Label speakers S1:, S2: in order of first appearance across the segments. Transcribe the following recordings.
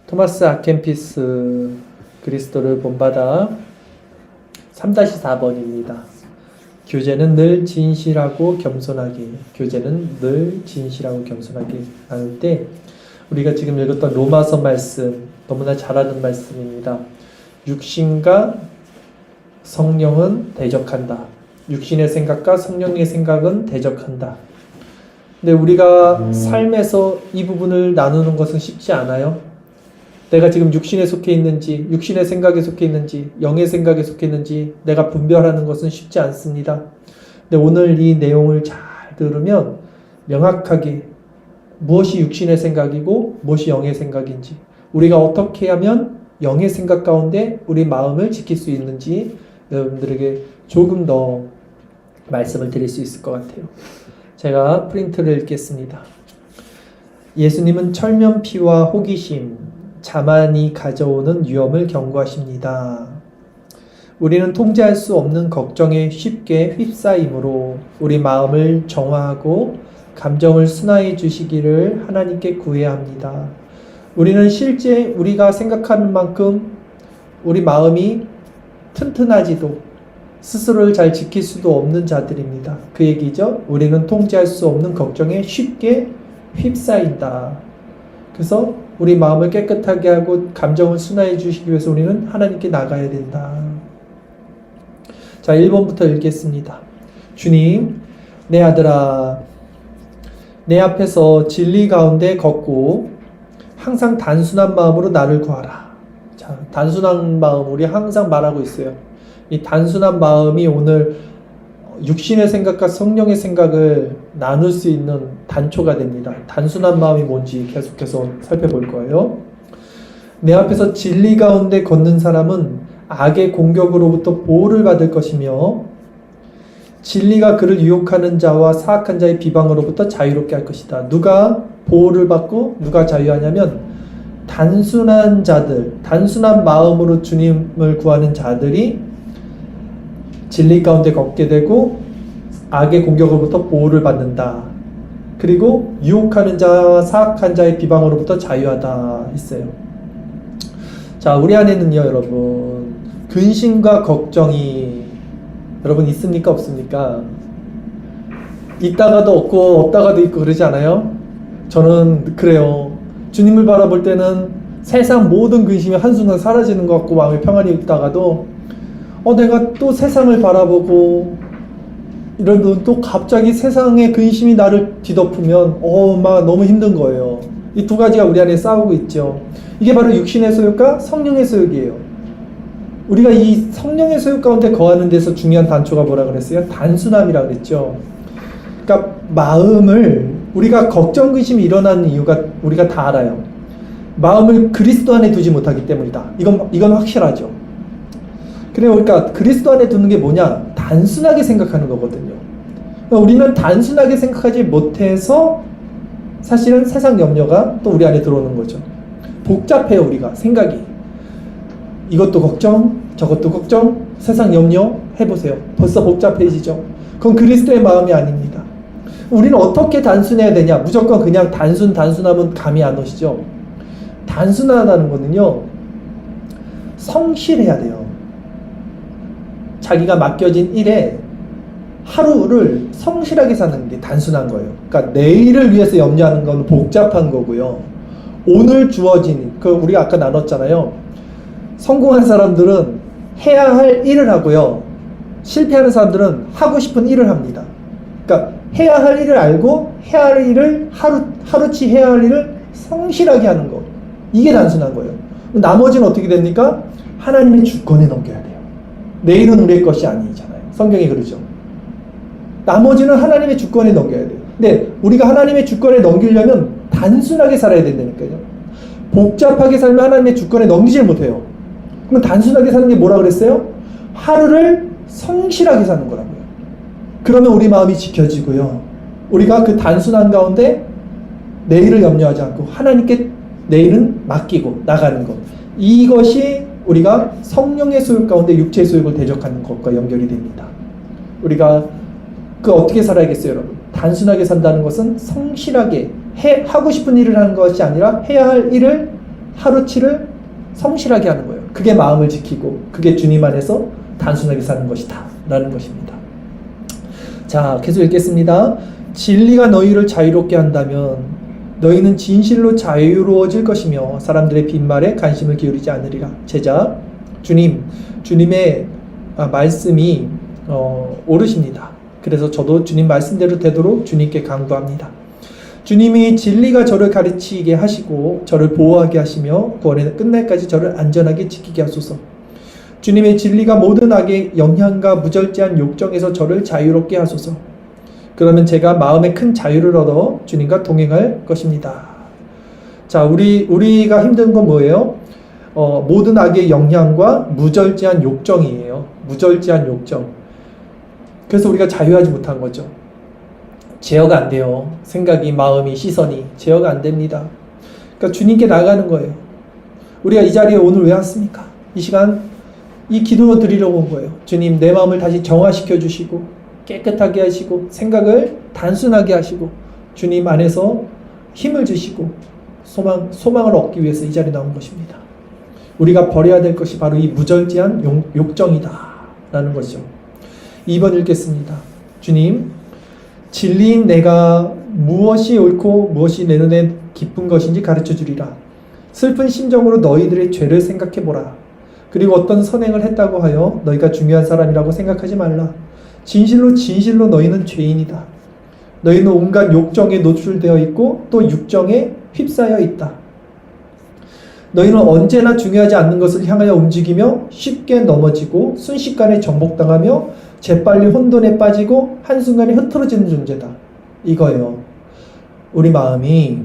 S1: 토마스 아켄피스 그리스도를 본받아 3-4번입니다. 교제는 늘 진실하고 겸손하게, 교제는 늘 진실하고 겸손하게 하는 때 우리가 지금 읽었던 로마서 말씀 너무나 잘 아는 말씀입니다. 육신과 성령은 대적한다. 육신의 생각과 성령의 생각은 대적한다. 근데 우리가 삶에서 이 부분을 나누는 것은 쉽지 않아요. 내가 지금 육신에 속해 있는지, 육신의 생각에 속해 있는지, 영의 생각에 속해 있는지 내가 분별하는 것은 쉽지 않습니다. 근데 오늘 이 내용을 잘 들으면 명확하게 무엇이 육신의 생각이고 무엇이 영의 생각인지, 우리가 어떻게 하면 영의 생각 가운데 우리 마음을 지킬 수 있는지 여러분들에게 조금 더 말씀을 드릴 수 있을 것 같아요. 제가 프린트를 읽겠습니다. 예수님은 철면피와 호기심, 자만이 가져오는 위험을 경고하십니다. 우리는 통제할 수 없는 걱정에 쉽게 휩싸이므로 우리 마음을 정화하고 감정을 순화해 주시기를 하나님께 구해야 합니다. 우리는 실제 우리가 생각하는 만큼 우리 마음이 튼튼하지도 스스로를 잘 지킬 수도 없는 자들입니다. 그 얘기죠. 우리는 통제할 수 없는 걱정에 쉽게 휩싸인다. 그래서 우리 마음을 깨끗하게 하고 감정을 순화해 주시기 위해서 우리는 하나님께 나가야 된다. 자, 1번부터 읽겠습니다. 주님, 내 아들아, 내 앞에서 진리 가운데 걷고 항상 단순한 마음으로 나를 구하라. 자, 단순한 마음, 우리 항상 말하고 있어요. 이 단순한 마음이 오늘 육신의 생각과 성령의 생각을 나눌 수 있는 단초가 됩니다. 단순한 마음이 뭔지 계속해서 살펴볼 거예요. 내 앞에서 진리 가운데 걷는 사람은 악의 공격으로부터 보호를 받을 것이며 진리가 그를 유혹하는 자와 사악한 자의 비방으로부터 자유롭게 할 것이다. 누가 보호를 받고 누가 자유하냐면 단순한 자들, 단순한 마음으로 주님을 구하는 자들이 진리 가운데 걷게 되고 악의 공격으로부터 보호를 받는다. 그리고 유혹하는 자와 사악한 자의 비방으로부터 자유하다 있어요. 자, 우리 안에는요, 여러분, 근심과 걱정이 여러분 있습니까? 없습니까? 있다가도 없고 없다가도 있고 그러지 않아요? 저는 그래요. 주님을 바라볼 때는 세상 모든 근심이 한순간 사라지는 것 같고 마음의 평안이 있다가도 내가 또 세상을 바라보고 이러면 또 갑자기 세상의 근심이 나를 뒤덮으면 막 너무 힘든 거예요. 이 두 가지가 우리 안에 싸우고 있죠. 이게 바로 육신의 소욕과 성령의 소욕이에요. 우리가 이 성령의 소욕 가운데 거하는 데서 중요한 단초가 뭐라 그랬어요? 단순함이라 그랬죠. 그러니까 마음을 우리가 걱정 근심이 일어나는 이유가 우리가 다 알아요. 마음을 그리스도 안에 두지 못하기 때문이다. 이건 확실하죠. 그러니까 그리스도 안에 두는 게 뭐냐? 단순하게 생각하는 거거든요. 그러니까 우리는 단순하게 생각하지 못해서 사실은 세상 염려가 또 우리 안에 들어오는 거죠. 복잡해요, 우리가 생각이. 이것도 걱정, 저것도 걱정, 세상 염려 해보세요. 벌써 복잡해지죠. 그건 그리스도의 마음이 아닙니다. 우리는 어떻게 단순해야 되냐? 무조건 그냥 단순하면 감이 안 오시죠. 단순하다는 거는요, 성실해야 돼요. 자기가 맡겨진 일에 하루를 성실하게 사는 게 단순한 거예요. 그러니까 내일을 위해서 염려하는 건 복잡한 거고요. 오늘 주어진, 우리가 아까 나눴잖아요. 성공한 사람들은 해야 할 일을 하고요. 실패하는 사람들은 하고 싶은 일을 합니다. 그러니까 해야 할 일을 알고 해야 할 일을 하루치 해야 할 일을 성실하게 하는 거. 이게 단순한 거예요. 나머지는 어떻게 됩니까? 하나님의 주권에 넘겨야 돼요. 내일은 우리의 것이 아니잖아요. 성경이 그러죠. 나머지는 하나님의 주권에 넘겨야 돼요. 근데 우리가 하나님의 주권에 넘기려면 단순하게 살아야 된다니까요. 복잡하게 살면 하나님의 주권에 넘기질 못해요. 그럼 단순하게 사는 게 뭐라 그랬어요? 하루를 성실하게 사는 거라고요. 그러면 우리 마음이 지켜지고요. 우리가 그 단순한 가운데 내일을 염려하지 않고 하나님께 내일은 맡기고 나가는 것. 이것이 우리가 성령의 소욕 가운데 육체의 소욕을 대적하는 것과 연결이 됩니다. 우리가 어떻게 살아야겠어요, 여러분? 단순하게 산다는 것은 성실하게 하고 싶은 일을 하는 것이 아니라 해야 할 일을 하루치를 성실하게 하는 거예요. 그게 마음을 지키고 그게 주님 안에서 단순하게 사는 것이다 라는 것입니다. 자, 계속 읽겠습니다. 진리가 너희를 자유롭게 한다면 너희는 진실로 자유로워질 것이며 사람들의 빈말에 관심을 기울이지 않으리라. 제자, 주님의 말씀이 옳으십니다. 그래서 저도 주님 말씀대로 되도록 주님께 강구합니다. 주님이 진리가 저를 가르치게 하시고 저를 보호하게 하시며 구원의 끝날까지 저를 안전하게 지키게 하소서. 주님의 진리가 모든 악의 영향과 무절제한 욕정에서 저를 자유롭게 하소서. 그러면 제가 마음에 큰 자유를 얻어 주님과 동행할 것입니다. 자, 우리가 힘든 건 뭐예요? 모든 악의 영향과 무절제한 욕정이에요. 무절제한 욕정. 그래서 우리가 자유하지 못한 거죠. 제어가 안 돼요. 생각이, 마음이, 시선이 제어가 안 됩니다. 그러니까 주님께 나가는 거예요. 우리가 이 자리에 오늘 왜 왔습니까? 이 시간 이 기도 드리려고 온 거예요. 주님, 내 마음을 다시 정화시켜 주시고 깨끗하게 하시고 생각을 단순하게 하시고 주님 안에서 힘을 주시고 소망을 얻기 위해서 이 자리에 나온 것입니다. 우리가 버려야 될 것이 바로 이 무절제한 욕정이다 라는 것이죠. 2번 읽겠습니다. 주님, 진리인 내가 무엇이 옳고 무엇이 내 눈에 기쁜 것인지 가르쳐 주리라. 슬픈 심정으로 너희들의 죄를 생각해 보라. 그리고 어떤 선행을 했다고 하여 너희가 중요한 사람이라고 생각하지 말라. 진실로 너희는 죄인이다. 너희는 온갖 욕정에 노출되어 있고 또 육정에 휩싸여 있다. 너희는 언제나 중요하지 않는 것을 향하여 움직이며 쉽게 넘어지고 순식간에 정복당하며 재빨리 혼돈에 빠지고 한순간에 흐트러지는 존재다. 이거예요. 우리 마음이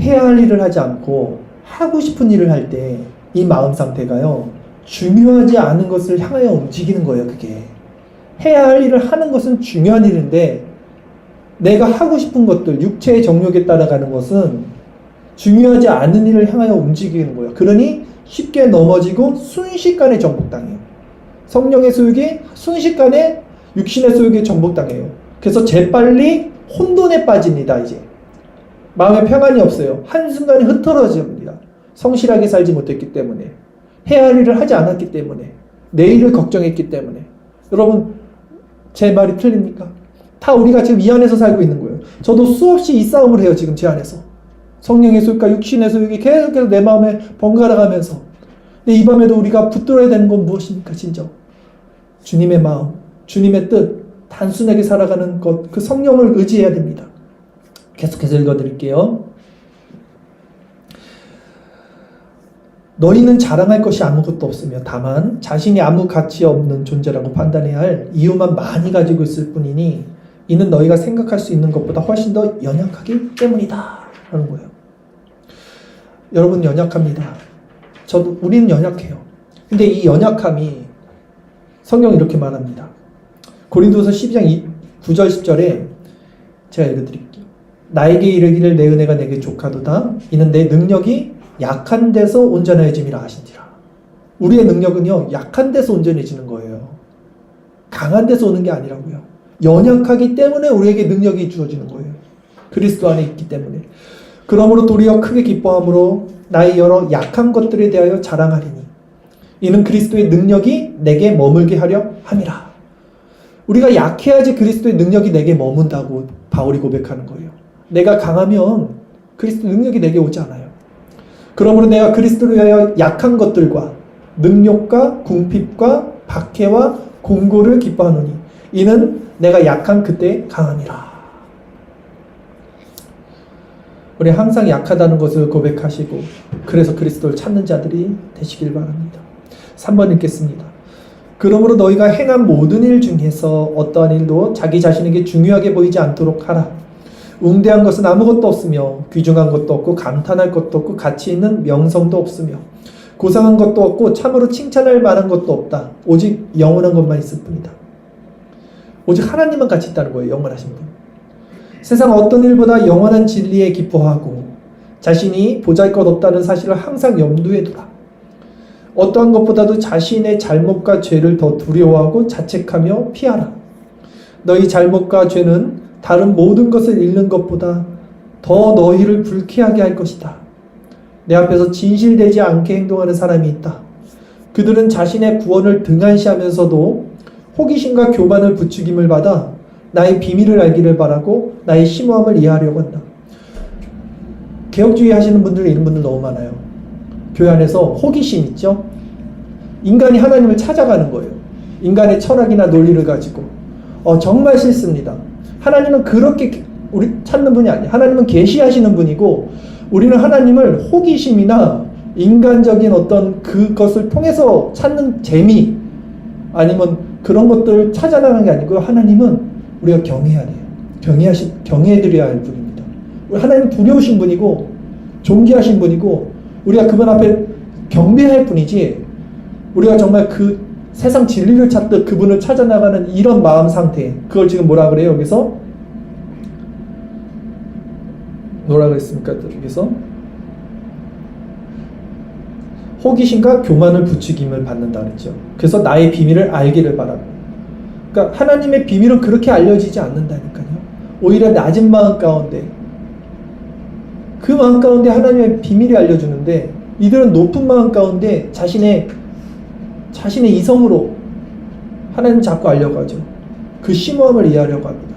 S1: 해야 할 일을 하지 않고 하고 싶은 일을 할 때 이 마음 상태가요, 중요하지 않은 것을 향하여 움직이는 거예요. 그게 해야 할 일을 하는 것은 중요한 일인데 내가 하고 싶은 것들, 육체의 정욕에 따라가는 것은 중요하지 않은 일을 향하여 움직이는 거예요. 그러니 쉽게 넘어지고 순식간에 정복당해요. 성령의 소욕이 순식간에 육신의 소욕에 정복당해요. 그래서 재빨리 혼돈에 빠집니다. 이제 마음에 평안이 없어요. 한순간에 흐트러집니다. 성실하게 살지 못했기 때문에, 해야 할 일을 하지 않았기 때문에, 내일을 걱정했기 때문에. 여러분, 제 말이 틀립니까? 다 우리가 지금 이 안에서 살고 있는 거예요. 저도 수없이 이 싸움을 해요. 지금 제 안에서 성령의 소욕과 육신의 소욕이 계속해서 내 마음에 번갈아 가면서. 근데 이 밤에도 우리가 붙들어야 되는 건 무엇입니까? 진정 주님의 마음, 주님의 뜻, 단순하게 살아가는 것, 그 성령을 의지해야 됩니다. 계속해서 읽어드릴게요. 너희는 자랑할 것이 아무것도 없으며 다만 자신이 아무 가치 없는 존재라고 판단해야 할 이유만 많이 가지고 있을 뿐이니 이는 너희가 생각할 수 있는 것보다 훨씬 더 연약하기 때문이다 라는 거예요. 여러분, 연약합니다. 우리는 연약해요. 근데 이 연약함이 성경이 이렇게 말합니다. 고린도서 12장 9절 10절에 제가 읽어드릴게요. 나에게 이르기를 내 은혜가 내게 족하도다. 이는 내 능력이 약한 데서 온전해짐이라 하신지라. 우리의 능력은요, 약한 데서 온전해지는 거예요. 강한 데서 오는 게 아니라고요. 연약하기 때문에 우리에게 능력이 주어지는 거예요. 그리스도 안에 있기 때문에. 그러므로 도리어 크게 기뻐함으로 나의 여러 약한 것들에 대하여 자랑하리니 이는 그리스도의 능력이 내게 머물게 하려 함이라. 우리가 약해야지 그리스도의 능력이 내게 머문다고 바울이 고백하는 거예요. 내가 강하면 그리스도 능력이 내게 오지 않아요. 그러므로 내가 그리스도를 위하여 약한 것들과 능욕과 궁핍과 박해와 공고를 기뻐하노니 이는 내가 약한 그때 강함이라. 우리 항상 약하다는 것을 고백하시고 그래서 그리스도를 찾는 자들이 되시길 바랍니다. 3번 읽겠습니다. 그러므로 너희가 행한 모든 일 중에서 어떠한 일도 자기 자신에게 중요하게 보이지 않도록 하라. 웅대한 것은 아무것도 없으며 귀중한 것도 없고 감탄할 것도 없고 가치 있는 명성도 없으며 고상한 것도 없고 참으로 칭찬할 만한 것도 없다. 오직 영원한 것만 있을 뿐이다. 오직 하나님만 같이 있다는 거예요. 영원하신 분. 세상 어떤 일보다 영원한 진리에 기뻐하고 자신이 보잘것없다는 사실을 항상 염두에 두라. 어떠한 것보다도 자신의 잘못과 죄를 더 두려워하고 자책하며 피하라. 너희 잘못과 죄는 다른 모든 것을 잃는 것보다 더 너희를 불쾌하게 할 것이다. 내 앞에서 진실되지 않게 행동하는 사람이 있다. 그들은 자신의 구원을 등한시하면서도 호기심과 교만을 부추김을 받아 나의 비밀을 알기를 바라고 나의 심오함을 이해하려고 한다. 개혁주의 하시는 분들 이런 분들 너무 많아요. 교회 안에서 호기심 있죠? 인간이 하나님을 찾아가는 거예요. 인간의 철학이나 논리를 가지고. 정말 싫습니다. 하나님은 그렇게 우리 찾는 분이 아니에요. 하나님은 계시하시는 분이고 우리는 하나님을 호기심이나 인간적인 어떤 그것을 통해서 찾는 재미 아니면 그런 것들을 찾아나가는 게 아니고요. 하나님은 우리가 경외해야 돼요. 경외해드려야 할 분입니다. 하나님은 두려우신 분이고 존귀하신 분이고 우리가 그분 앞에 경배할 분이지 우리가 정말 그 세상 진리를 찾듯 그분을 찾아나가는 이런 마음 상태, 그걸 지금 뭐라 그래요? 여기서 뭐라 그랬습니까? 여기서 호기심과 교만을 부추김을 받는다 그랬죠. 그래서 나의 비밀을 알기를 바라고. 그러니까 하나님의 비밀은 그렇게 알려지지 않는다니까요. 오히려 낮은 마음 가운데 그 마음 가운데 하나님의 비밀이 알려주는데 이들은 높은 마음 가운데 자신의 이성으로 하나님 자꾸 알려고 하죠. 그 심오함을 이해하려고 합니다.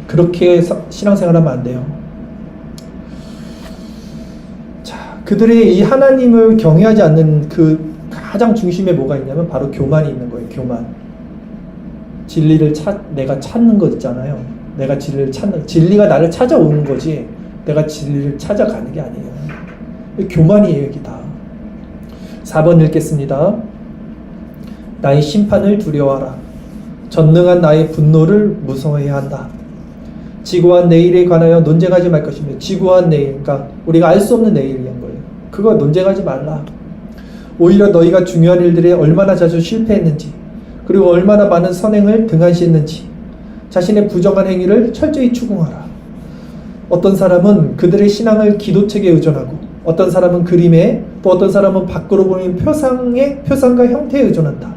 S1: 그렇게 신앙생활하면 안 돼요. 자, 그들의 이 하나님을 경외하지 않는 그 가장 중심에 뭐가 있냐면 바로 교만이 있는 거예요. 교만. 진리를 내가 찾는 것 있잖아요. 내가 진리가 나를 찾아오는 거지 내가 진리를 찾아가는 게 아니에요. 교만이에요, 여기 다. 4번 읽겠습니다. 나의 심판을 두려워하라. 전능한 나의 분노를 무서워해야 한다. 지구한 내일에 관하여 논쟁하지 말 것이며, 지구한 내일, 그러니까 우리가 알 수 없는 내일이란 거예요. 그거 논쟁하지 말라. 오히려 너희가 중요한 일들에 얼마나 자주 실패했는지, 그리고 얼마나 많은 선행을 등한시했는지 자신의 부정한 행위를 철저히 추궁하라. 어떤 사람은 그들의 신앙을 기도책에 의존하고, 어떤 사람은 그림에, 또 어떤 사람은 밖으로 보이는 표상과 형태에 의존한다.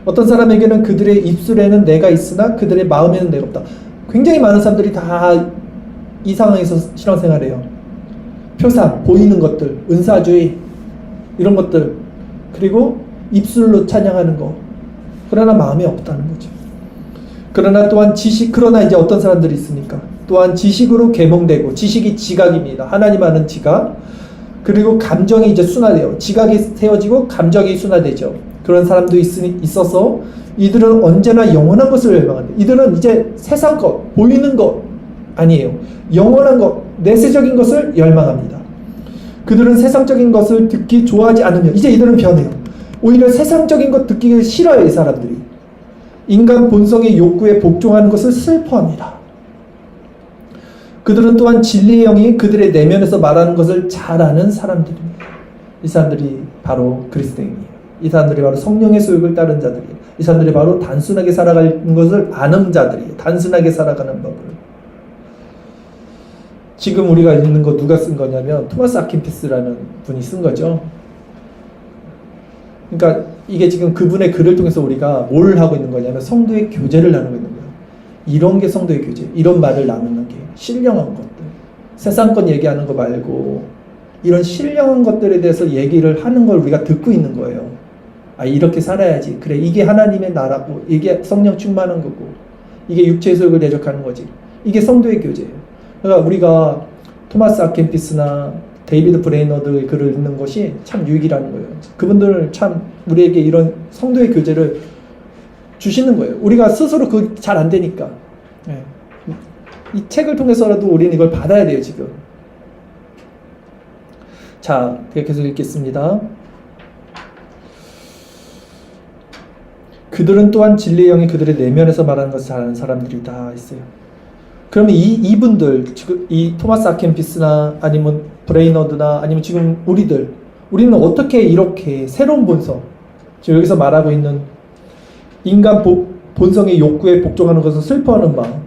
S1: 어떤 사람에게는 그들의 입술에는 내가 있으나 그들의 마음에는 내가 없다. 굉장히 많은 사람들이 다 이 상황에서 신앙생활해요. 표상, 보이는 것들, 은사주의 이런 것들, 그리고 입술로 찬양하는 거. 그러나 마음에 없다는 거죠. 그러나 또한 그러나 이제 어떤 사람들이 있으니까 또한 지식으로 계몽되고, 지식이 지각입니다. 하나님 아는 지각. 그리고 감정이 이제 순화돼요. 지각이 세워지고 감정이 순화되죠. 그런 사람도 있어서 이들은 언제나 영원한 것을 열망한다. 이들은 이제 세상 것, 보이는 것 아니에요. 영원한 것, 내세적인 것을 열망합니다. 그들은 세상적인 것을 듣기 좋아하지 않으며, 이제 이들은 변해요. 오히려 세상적인 것 듣기 싫어요, 이 사람들이. 인간 본성의 욕구에 복종하는 것을 슬퍼합니다. 그들은 또한 진리의 영이 그들의 내면에서 말하는 것을 잘 아는 사람들입니다. 이 사람들이 바로 그리스도인이에요. 이 사람들이 바로 성령의 소욕을 따른 자들이에요. 이 사람들이 바로 단순하게 살아가는 것을 아는 자들이에요. 단순하게 살아가는 법을. 지금 우리가 읽는 거 누가 쓴 거냐면 토마스 아킨피스라는 분이 쓴 거죠. 그러니까 이게 지금 그분의 글을 통해서 우리가 뭘 하고 있는 거냐면 성도의 교제를 나누고 있는 거예요. 이런 게 성도의 교제, 이런 말을 나누는 게 신령한 것들, 세상권 얘기하는 거 말고 이런 신령한 것들에 대해서 얘기를 하는 걸 우리가 듣고 있는 거예요. 이렇게 살아야지. 그래, 이게 하나님의 나라고, 이게 성령 충만한 거고, 이게 육체의 소욕을 대적하는 거지. 이게 성도의 교제예요. 그러니까 우리가 토마스 아켄피스나 데이비드 브레이너드의 글을 읽는 것이 참 유익이라는 거예요. 그분들은 참 우리에게 이런 성도의 교제를 주시는 거예요. 우리가 스스로 그 잘 안 되니까. 네. 이 책을 통해서라도 우리는 이걸 받아야 돼요, 지금. 자, 계속 읽겠습니다. 그들은 또한 진리의 영이 그들의 내면에서 말하는 것을 잘 아는 사람들이 다 있어요. 그러면 이분들, 이 토마스 아켄피스나 아니면 브레이너드나 아니면 지금 우리는 어떻게 이렇게 새로운 본성, 지금 여기서 말하고 있는 인간 본성의 욕구에 복종하는 것을 슬퍼하는 마음,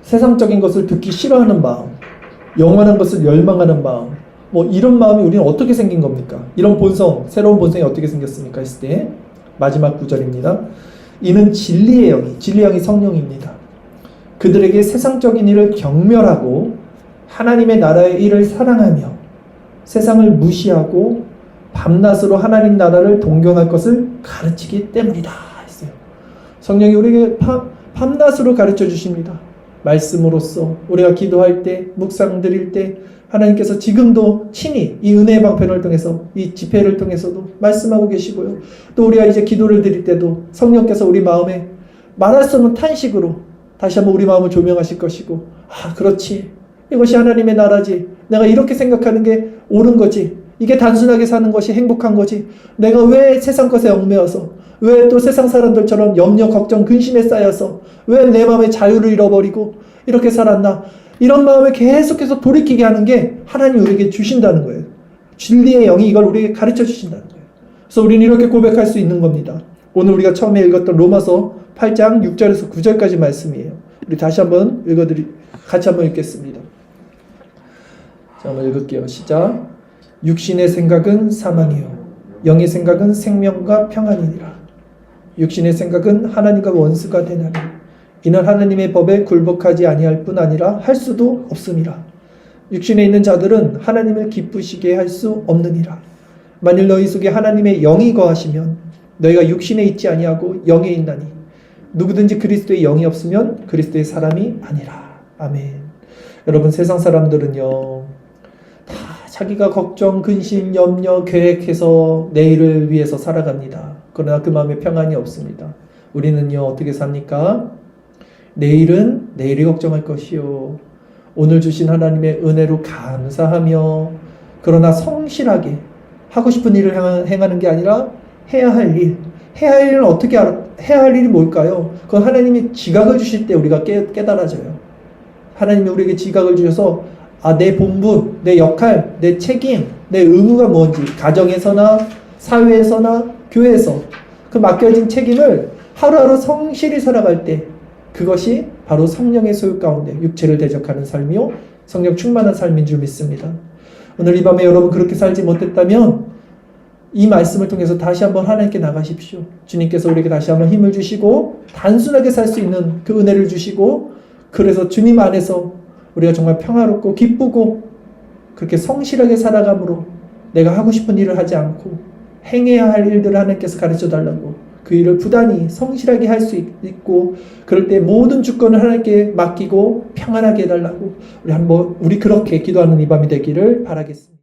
S1: 세상적인 것을 듣기 싫어하는 마음, 영원한 것을 열망하는 마음, 뭐 이런 마음이 우리는 어떻게 생긴 겁니까? 이런 본성, 새로운 본성이 어떻게 생겼습니까? 했을 때 마지막 구절입니다. 이는 진리의 영이 성령입니다. 그들에게 세상적인 일을 경멸하고 하나님의 나라의 일을 사랑하며 세상을 무시하고 밤낮으로 하나님 나라를 동경할 것을 가르치기 때문이다 했어요. 성령이 우리에게 밤낮으로 가르쳐 주십니다. 말씀으로써 우리가 기도할 때, 묵상 드릴 때 하나님께서 지금도 친히 이 은혜의 방편을 통해서, 이 집회를 통해서도 말씀하고 계시고요. 또 우리가 이제 기도를 드릴 때도 성령께서 우리 마음에 말할 수 없는 탄식으로 다시 한번 우리 마음을 조명하실 것이고, 아, 그렇지, 이것이 하나님의 나라지, 내가 이렇게 생각하는 게 옳은 거지, 이게 단순하게 사는 것이 행복한 거지, 내가 왜 세상 것에 얽매여서, 왜 또 세상 사람들처럼 염려, 걱정, 근심에 쌓여서 왜 내 마음의 자유를 잃어버리고 이렇게 살았나, 이런 마음을 계속해서 돌이키게 하는 게 하나님이 우리에게 주신다는 거예요. 진리의 영이 이걸 우리에게 가르쳐 주신다는 거예요. 그래서 우리는 이렇게 고백할 수 있는 겁니다. 오늘 우리가 처음에 읽었던 로마서 8장 6절에서 9절까지 말씀이에요. 우리 다시 한번 같이 한번 읽겠습니다. 자, 한번 읽을게요. 시작. 육신의 생각은 사망이요 영의 생각은 생명과 평안이니라. 육신의 생각은 하나님과 원수가 되나니 이는 하나님의 법에 굴복하지 아니할 뿐 아니라 할 수도 없음이라. 육신에 있는 자들은 하나님을 기쁘시게 할 수 없느니라. 만일 너희 속에 하나님의 영이 거하시면 너희가 육신에 있지 아니하고 영에 있나니 누구든지 그리스도의 영이 없으면 그리스도의 사람이 아니라. 아멘. 여러분, 세상 사람들은요 다 자기가 걱정, 근심, 염려, 계획해서 내일을 위해서 살아갑니다. 그러나 그 마음에 평안이 없습니다. 우리는요 어떻게 삽니까? 내일은 내일이 걱정할 것이요 오늘 주신 하나님의 은혜로 감사하며, 그러나 성실하게 하고 싶은 일을 행하는 게 아니라 해야 할 일을 어떻게 해야 할 일이 뭘까요? 그건 하나님이 지각을 주실 때 우리가 깨달아져요. 하나님이 우리에게 지각을 주셔서 내 본분, 내 역할, 내 책임, 내 의무가 뭔지, 가정에서나 사회에서나 교회에서 그 맡겨진 책임을 하루하루 성실히 살아갈 때 그것이 바로 성령의 소유 가운데 육체를 대적하는 삶이요 성령 충만한 삶인 줄 믿습니다. 오늘 이 밤에 여러분 그렇게 살지 못했다면 이 말씀을 통해서 다시 한번 하나님께 나가십시오. 주님께서 우리에게 다시 한번 힘을 주시고 단순하게 살 수 있는 그 은혜를 주시고, 그래서 주님 안에서 우리가 정말 평화롭고 기쁘고 그렇게 성실하게 살아감으로 내가 하고 싶은 일을 하지 않고 행해야 할 일들을 하나님께서 가르쳐 달라고, 그 일을 부단히 성실하게 할 수 있고, 그럴 때 모든 주권을 하나님께 맡기고 평안하게 해달라고 우리 그렇게 기도하는 이 밤이 되기를 바라겠습니다.